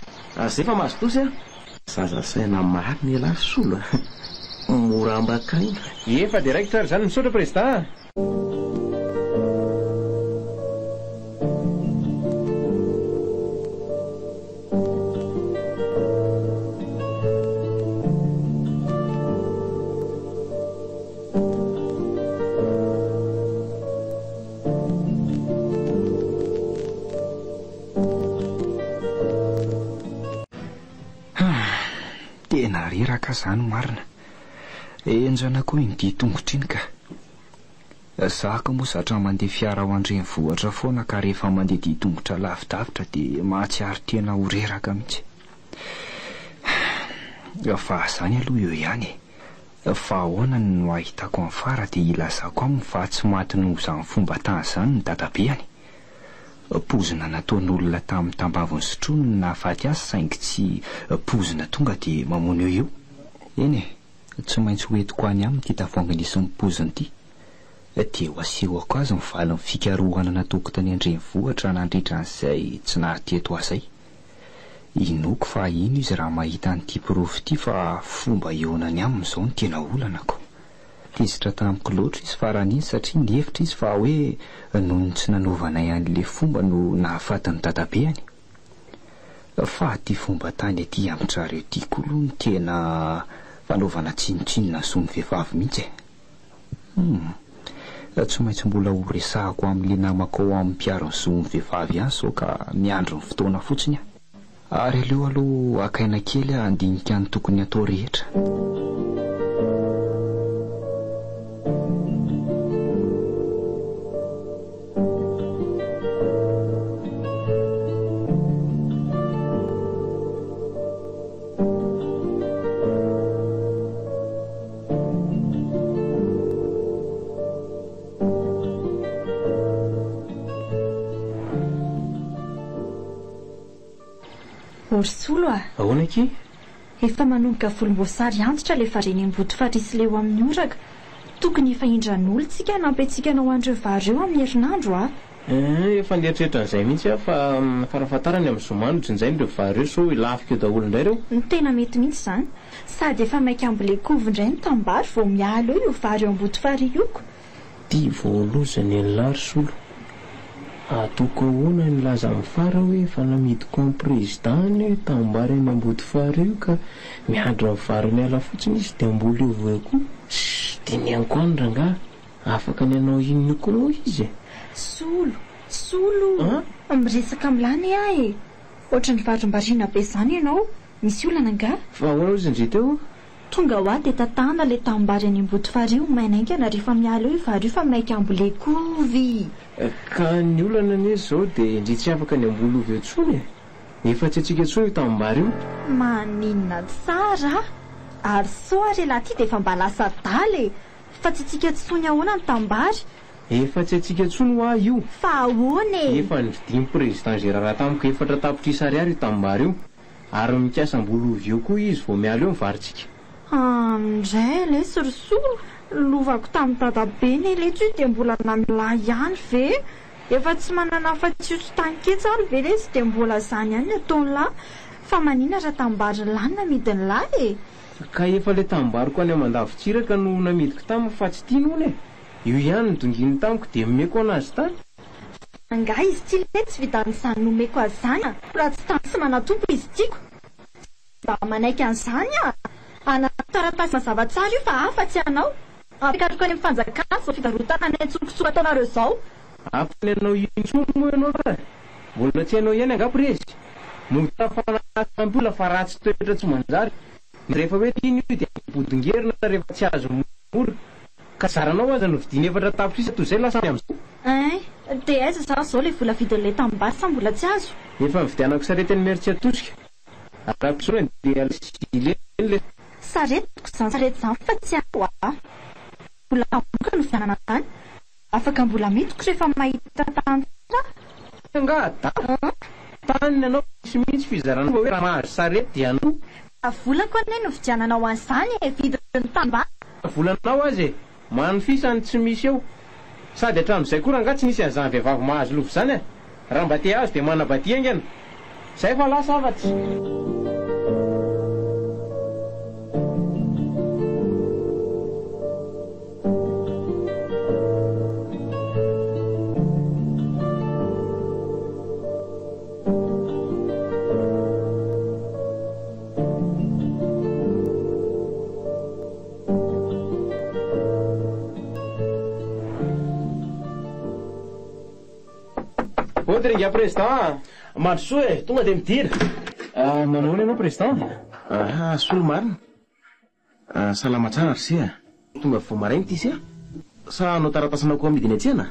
zay fa mahazo tosy zaza saina mariny elahy solo mora ambakaina efa dia raikitra ary zany misaotra président. Tena reraka zany marina enjana koa iny dia tongotra iny ka zaka moa zatra mandeha fiara ho andrenivohitra foana ka rehefa mandeha dia tongotra lavidavitra dia mahatsiaro tena ho reraka mihitsy fa zany aloha eo ihany fa ahoana no ahitako amin'ny fara dia ilazako aminy fa tsy maty noho izany fomba tany zany ny dadabeany pozina nataon'olona tamin'ny tambaviny sotroiny na afaty azy saingy tsy pozina tonga dia mamono eo eny tsy maintsy hoentiko any aminy ty tavoahangy nisy mipoziny ity dia ho asehoko azy mivaly ny fikarohana nataoko tany andrenivohitra nandritra an'izay tsy nahateto azay inoko fa ino izy raha mahita n'ity pirofy ity fa fomba eonany aminy izao ny tena olanako tezitra tamiko loatra izy faran'iny satria nihevitra izy fa hoe noho ny tsy nanovanay an'le fomba no nahafatany dadabeany fa ty fomba tany aty amintrareo ty kolo ny tena fanaovana tsinotsinona so ny vehivavy mihitsy tsy maintsy mbola ho resahako amin'le namako ao amin'ny mpiarony zo ny vehivavy ihany sao ka miandro ny fotoana fotsiny ary aleo aloha akaina kely andinika ny tokony atao rehetra. Orsolo ahoana ki efa manomboka volomboasary antitra le fareny ambody farisy leo amin'ny oraka tokony efa indran'olo tsika nampetsika nao andreo vareo amin'ny herinandro efa nderitrehetra an'izay mihitsy fa farafatarany amin'ny zomano tsinjay nireo vareo so lafika eo daholo indray reo ny tena mety mihitsy zany sady efa maika ambole kovy indray ny tambary vao mialo eo vareo ambody fary ioko ty voalozany ny lary solo atoko ahoana ny laza mifara hoe fa namidiko amin'ny présidany tambary any ambody fara io ka miandro amin'ny variny ala fotsiny izy dia mbola eo voe koa dia nianko any rangah afaka ny anao inony koa moa izy solo miresaka milany ahy ohatra ny varombarina be izany ianao misy olana nga fa ahoana izy indry teo tonga ho ahy dia tatana le tambary any ambody fara io mainaingana rehefa miala io vary io fa mainka ambole kovy ka ny olana anie zao dia indry tsy afaka ny ambolovy eo tsony efa tsy atsika tsony io tambary io maninona tsara ary soa re laha ty dia efa mba lasa daly fa tsy tsika tsony ahoana ny tambary efa tsy atsika tsony ho ahy io fa ahoana efa nividimy président gérara tamiko 4 tapitrisa ariary io tambary io ary mikasa ambolovy eo koa izy vao miala eo mivaritsika ndray le sorosoro lovako tamin'ny dadabe ny leto io dia mbola namilay ihany ve efa tsy manana afa-tsy oso tanketsy ary ve le sy dia mbola zany ihany ny ataony lahy fa manina raha tambary lany namidiny lahy ka efa le tambary ko any amandavitsiraka no namidiko taminy fa tsy tiany one io ihany ny donginy tamiko dia meko anazy tany angah izy ty le tsy vidan'izany nomeko azy zany raha tsy tany sy manatompo izy tiako mba manaiky an'izany anataratasy mazava-tsara io fa afa-tsy anao apekatroko any amin'ny fanjakana zao fivarotana ny antsokotsoka ataonareo zao afany anao intsomo moa ianao fa mbola tsy hainao ihany angapirezy motafanaambola fa ratsy toetra tsy manjary rehefa hoe iny io dia bodingerina rehefa tsy azo mora ka zaranao aza no vidiny 4 tapitrisa toy izay lasany amin'izao dia aiza za zao le vola vidin'le tambary sa mbola tsy azo efa mividianako sarety ny mery tsy atosika arapisona dia le saretiko zany sarety zany fa tsy aho mbola amoka no vianana zany afaka mbola midiko rehefa mahita tany nga tany anao misy mihitsy fizarana hoe raha mahazo sarety dia anao volako ane no vidiananao an'izany vidiny tambary volanao azy manofisany tsy misy eo sady hatramin'izay koa raha nga tsy nisy an'izany vehivavy mahazo lovo zany raha mba te azo dia manabadia angana zay fa lasa afatsy Odringa président mandrosoa tonga dia midira manao ny ianao président solo marina salama tsara ry tonga vao marainy ty sia sa anao taratasina koa amidiny atsena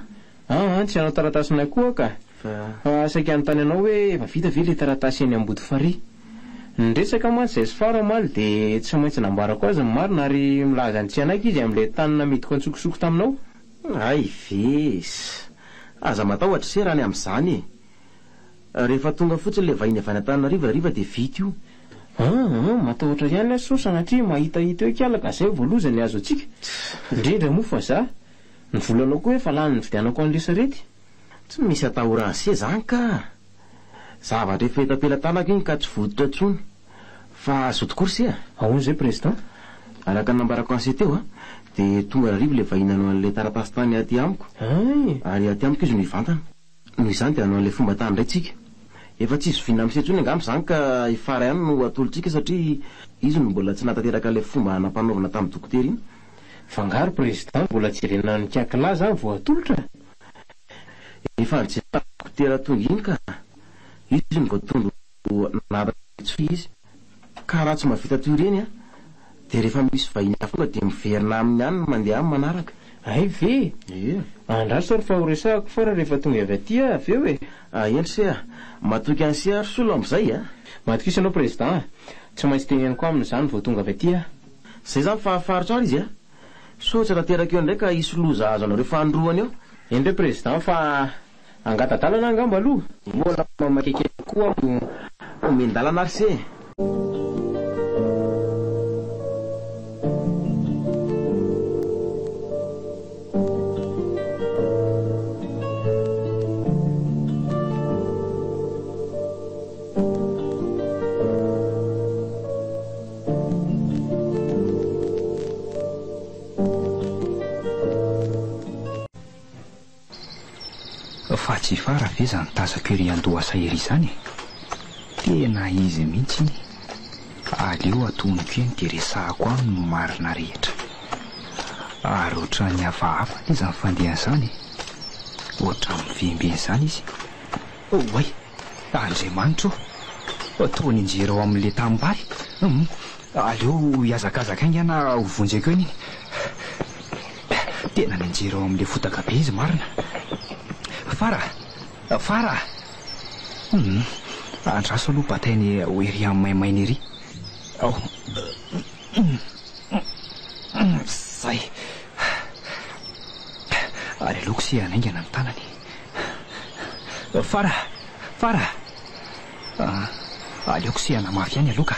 tsy anao taratasina koa ka fa saika anontany anao hoe efa vita ve le taratasy eny ambody fary nresaka mantsy zay sy fara maly dia tsy maintsy nambarako azy ny marina ary milaza ny tsy anaiky izy amin'le tany namidiko antsokosoko taminao ay vesy aza matahotra se raha ny amin'izany rehefa tonga fotsiny le vahiny avy any Antananarivo dia vita io matahotra ihany aso sanatria mahitahita eo kialaka zay voaloza ny azo atsika indrindra moa fa za ny volanao koa hoe fa lany ny vidianako an'le sarety tsy misy atahorana se zany ka zavatra efa etapelantanako iny ka tsy voditra tsony fa azo tokory se ahoana zay président araka nambarako an'se teo dia tonga arivo le vahiny anao an'le taratasy tany aty amiko ary aty amiko izy no hivantana noho izany dia anao an'le fomba tany indray tsika efa tsy izy vina amin'se tsony angamba zany ka ifara ihany no atolotsika satria izy no mbola tsy natateraka le fomba nampanaovana tamin'ny dokotera iny fangaro président mbola tsy rena ny kiakilaza any vao atolotra efa nijena dokotera tonga iny ka izy no voatondro natatsy izy ka raha tsy mavita toy ireny dia rehefa misy vahiny afonga dia miverina aminy ihany mandeha amin'ny manaraka ay ve andraso ary fa horesahako fa raha rehefa tonga avy aty avy eo endry se matoky an'se ary solo amin'izay matokisa anao président tsy maintsy teneniko amin'izany vao tonga avy aty zay zany fahafaritra ary izy so tsy rahateraka eo ndraika isoloza azo anao rehefa androany eo endre président fa angatadalana angamba aloha mbola mamakekely koa omendalana ary se sy fara ve zany tazako ery andoha sahery izany tena izy mihitsy iny aleo atoniko eny dia resahako aminy no marina rehetra ary ohatrany hafahafa izany fandehan'izany ohatrany mivembeny izy oay Andriamanitra ataony injera ao amin'le tambary aleo hiazakazaka ainy ana hovonjeko eny tena ninjera ao amin'le fotaka be izy marina fara andraso aloha batainy hoery amin'ny maimainy ery zay ary aleoko sy hanaingana ny tanany fara aleoko sy hanamafy ihany aloka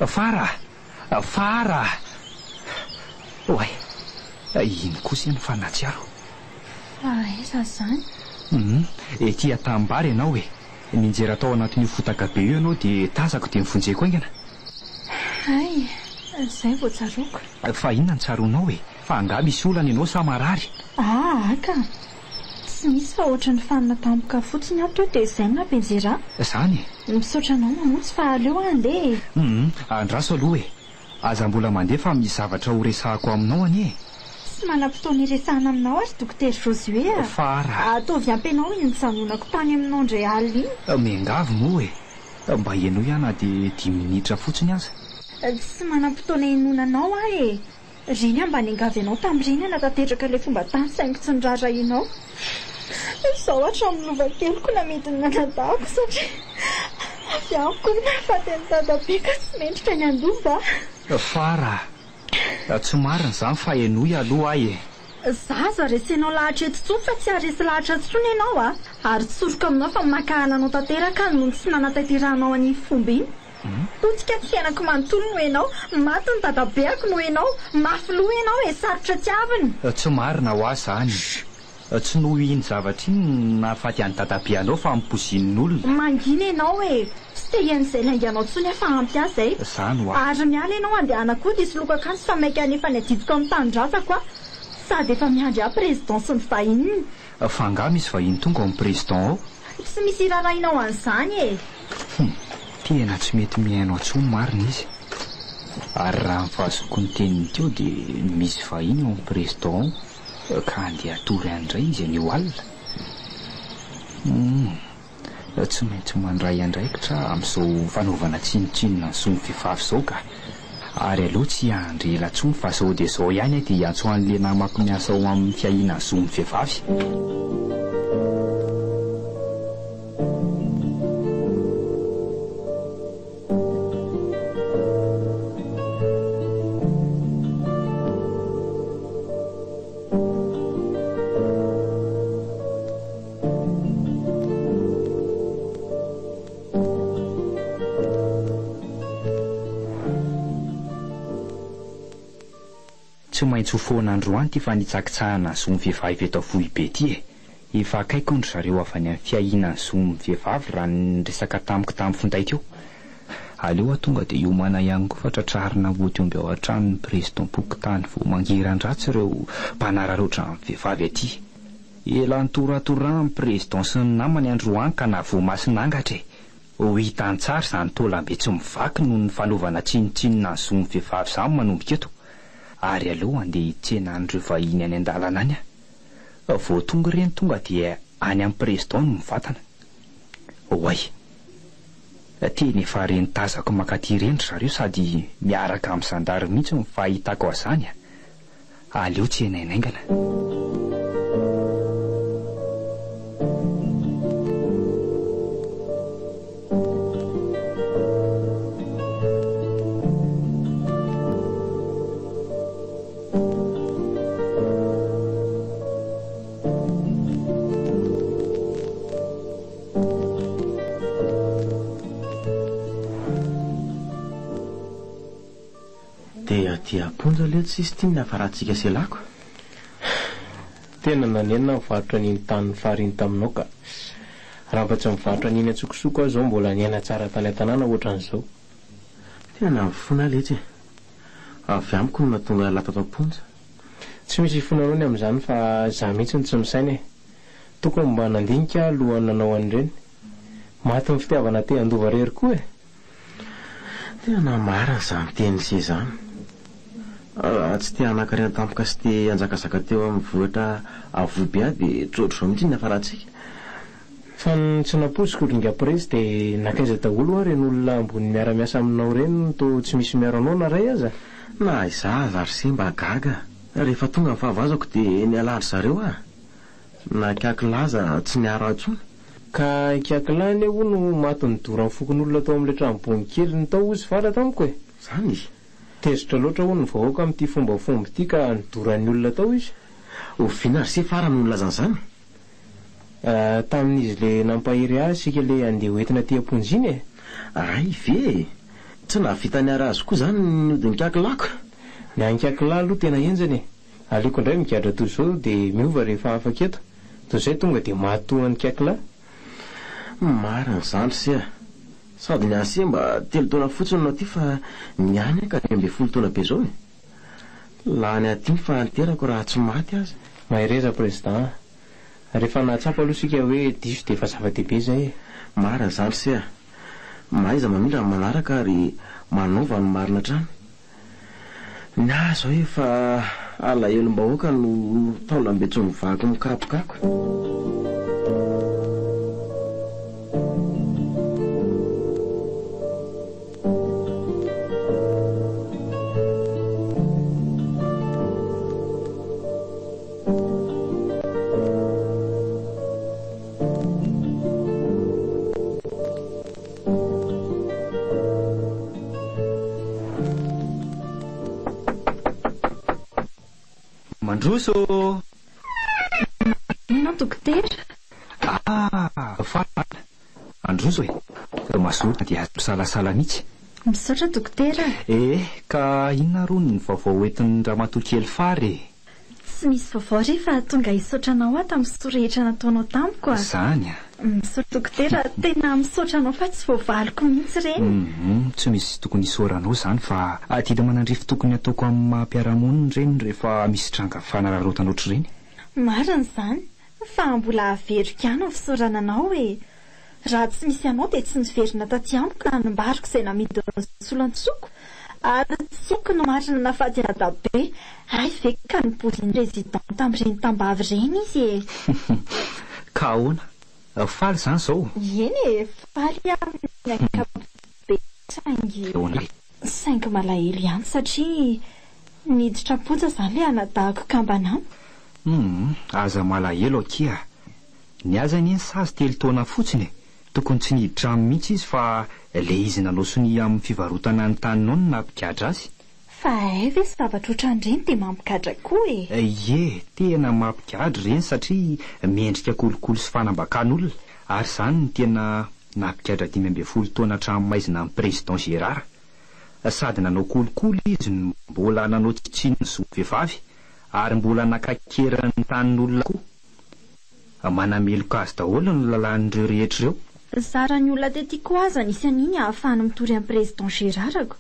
fara oay iny kosa ny fanatsiaro esa zany ety atambary ianao ninjera tao anatin'io fotaka be io ianao dia tazako dia mivonjeko aingana ay zay vao tsaroako fa inona ny tsaronao fa angah misy olana ianao sa marary aka tsy misy fa ohatra ny fanina tampoka fotsiny ato dia izay nampenjera zany misaotra anao mamontsy fa aleo andeha andraso aloha aza mbola mandeha fa misy zavatra ho resahako aminao anie tsy manam-potoana iresahana aminao ary dokotera Josue fara ataovy ampianao iny nijanonako tany aminao ndray alina iny miangavy moa mba ianao ihany dia 10 minitra fotsiny aza tsy manam-potoana inonanao reny mba niangavy ianao tamin'ireny natateraka ilay fomba tany saingy tsy nirara ianao izao hatramin'ny lovakeloko na mety nanadahako satria avy amiko ny mahafaty ny dadabeka tsy mendrika ny andova fara tsy marina izany fa enoy aloha zaza resenao lahatra eto tsony fa tsy haresy lahatra tsony ianao ary tsoroka aminao fa makahananao tanteraka noho tsy nanataiterahanao an'iny fomba iny totsika tsy fiainako manontolo no ianao maty ny dadabeako no ianao mafy loha ianao sarotra tiaviny tsy marina ho azy zany tsy noho iny zavatra iny nahafaty any dadabe anao fa mipozin'olona mangina ianao tsy te hian'izay lainganao tsony fa ampy azy zany ho ary miala ianao andehana koa dia sy lokaka any sy fa maika anefa ny adidiko amin'ny tanindrazako sady efa miandry a présidence ny vahininy fa angah misy vahiny tonga amin'ny président ao tsy misy irarainao an'izany tena tsy mety mihainao tsony marina izy ary raha mifahazoko ny teniny teo dia misy vahiny ao amin'ny président ao ka andeha atory andray izy anio alina tsy maintsy mandray andraikitra amin'izao fanaovana tsinotsinona ny somy vehivavy izao ka ary aloha tsy handry ela tsony fa zao dia zao ihany dia hiantso an'le namako miasa ao amin'ny fiahina ny somy vehivavy tsy maintsy ho foan'androany ty fa nitsakitsahana zomy vehivavy eto avohibe ty efa akaiko ndry zareo avy any amin'ny fiahina zomy vehivavy raha nyresaka tamiko tamin'ny finday teo aleo tonga dia iomana ihany koa fa tratrarina voty omby ao an-tranony président pokotany vao mangeran-dratsy ireo mpanararoatra amin'ny vehivavy aty ela nitoratorany président sy ny namany androany ka na vo masinangatra ho hitany tsara izany tolambe tsy mivaky noho ny fanaovana tsinotsinona ny zomy vehivavy izany manombika eto ary aloha andeha hitsena an'ireo vahiny any an-dalana any vao tonga ireny tonga dia any amin'ny président no mivatana oay teny efa reny tazako makaty ireny zareo sady miaraka amin'ny zandary mihitsy ny fahitako azany aleo tsy enainaingana dia ponja leo tsisy tia nafarantsika selako tena nanenina mivarotra an'iny tany fariny taminao ka raha mba tsy mivarotra an'iny atsokosoko aho zao mbola niaina tsara tany an-tanàna ohatran'izao tena mifona letsy avy amiko no mahatonga latato ponja tsy misy fonanao ny amin'izany fa za mihitsy ny tsy misaina tokony mba nandinika alohan'ny nanao an'ireny. Maty ny fitiavana te andova rery koa e. Tena marina izany teny se izany. Tsy te hanankarena tampoka sy te hanjakazaka teo amin'ny vohitra avobe ahy dia trotro izao mihitsy ny afaratsika. Fa tsy naposiko ringa presy dia nakaiza daholo reny olona ambony miara-miasa aminao reny to tsy misy miaranao na ray aza. Na izaho ary se mba gaga. Rehefa tonga ny fahavazako dia nialadry zareo aho. Na kiakilaza tsy niara intsony. Ka kiakilany eo no maty nidoran'ny fokon'olona tao amin'ilay trano kely ny tao ozy fara tamiko e. Zany izy. Tezitra loatra ho ny vahoaka amin'ity fombafomba ity ka nidoran'ny olona tao izy. Oviana ary se farany no nilazan'izany. Tamin'izy le nampahery azy sika le andeha hoentina ty amponjiny e. Ay ve. Tsy nahavita niara azy koa zany niodiny kiakilako. Ny ankiakilà aloha tena enjany e. Aliko indray migadra toy izao dia miova rehefa afaka eto. Toy izay tonga dia matohan'ny kiakilà. Marina izany se. Sady ny ase mba 3 taona fotsiny no aty fa niany ka 12 taona be izao e. Laha ny aty fa niterako raha tsy maty azy. Mahireza président. Rehefa nahatsapa aloha sika hoe diso dia efa zava-dehibe izay e. Marina izany se. Mahaiza mamindra ny manaraka ary manova ny marina trano. Ny azo hoe fa alahelo-mbahoaka no taolambetsony vaky mikapokako. Mandroso. Inona dokotera? Fana. Androso e. Mazoto dia salasala mihitsy. Misaotra dokotera. Ka inona ro ny vaovao entin'ny ramatoa kely fary? Tsy misy vaovao rehefa tonga hisaotra anao aho tamin'ny sororehetra nataonao tamiko a. Zany a. Misaotra dokotera, tena misaotra anao fa tsy voavaliko mihitsy reny. Tsy misy tokony hisaoranao zany fa atida manandrify tokony ataoko amin'ny maha-piarahamonina reny rehefa misy tranga fanararaotana ohatr'ireny. Marina izany, fa mbola averiko ihany ny fisaorana anao e. Raha tsy misy anao dia tsy niverina taty amiko ka nimbariko izay namidy solantsoko. Ary tsy haiko no marina nafaty adabe. Ay ve ka nipozin'ny présidente amin'ireny tambavy ireny izy e. Ka ahoana? Faly zany izao? Eny e, faly amin'ny ankabe saingy malahelo ihany satria niditra poja izany le anadahako kambanamo. Aza malahelo akia. Ny aza ny sazy 3 taona fotsiny. Tokony tsy niditra aminy mihitsy izy fa le izy nanao sonia amin'ny fivarotana ny taninao no nampigadra azy. Fa ay ve zavatra ohatran'ireny dia mampigadra koa e. Tena mampigadra ireny satria miendrika kolokolo sy fanambakan'olona. Ary izany ny tena nampigadra 12 taona hatramin'ny maizina amin'ny président Gérard. Sady nanao kolokolo izy mbola nanao tsitsiny ny zo vehivavy ary mbola nakakerany tanin'olona koa. Manameloka azy daholo ny lalàn'ireo rehetra ireo. Zarany olona tety koa aza nisy an'iny ahafahana mitory amin'ny président Gérard.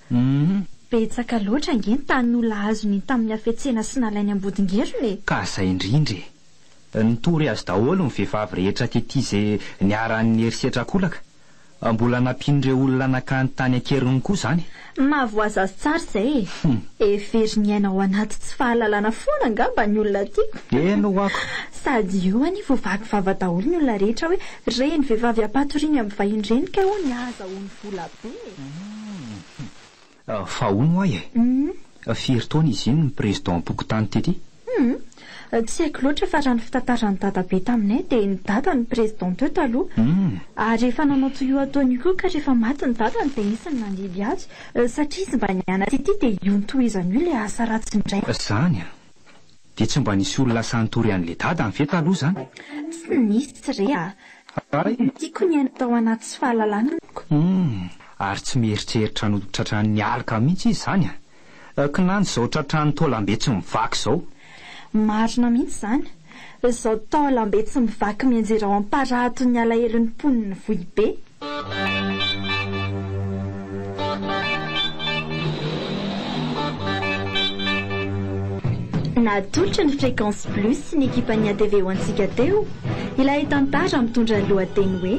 Betsaka loatra angeny tanin'olona azony tamin'ny hafetsena sy nalainy ambodingerony. Ka izay indrindra nitory azy daholo ny vehivavy rehetra tety izay niaran'ny erisetrakolaka. Mbola nampian'ireo olona nakany tany akeriny koa izany. Mahavoaza azy tsara izay e. Everiny aina ao anaty tsy fahalalana foana angamba ny olona tiako. Eno ako. Sady io any voavaky daholo ny olona rehetra hoe reny vehivavy apatoriny amin'ny vahiny reny ka ho ny azahoany vola be. Fa hono ahy e. Firy taona izy iny ny président Bokotany tety? Tsy haiko loatra fa raha ny fitantaran'ny dadabe taminay dia ny dada ny président teo taloha. Ary rehefa nanao toyo ataony koa ka rehefa maty ny dadany dia isany nandidy azy satria izy mba niana tety dia io nitohizany io ilay asa ratsy indray. Zany a. Dia tsy mba nisy olona sanotory an'ilay dadany ve taloha zany? Tsy nisy re a. Tiako niaina tao anaty tsy fahalalana. Ary tsy mieritreritra no tratran'ny alika mihitsy izy zany a. Kinany izao tratran'ny taolambe tsy mivaky izao. Marina mihitsy izany. Izao taolambe tsy mivaky mianjera ao amparato ny alahelon'ny mponiny vohibe. Natolotra ny fréquence plus sy ny ekipa ny ATV ho antsika teo. ilay tantara mitondra ny lohateny hoe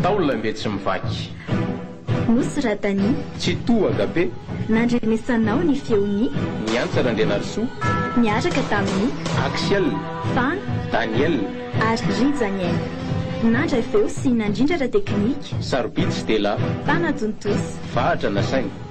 taolona mbe tsy mivaky nosy ratany tsy tohaga be nandrenesanao ny feony niantsara andrianarisoa niaraka tamin'ny Axiel Fan Daniel ary Rizaniel nandra veo sy nandrindrara teknika Sarbitsy Stella Panajontosy Vahatra Nasaina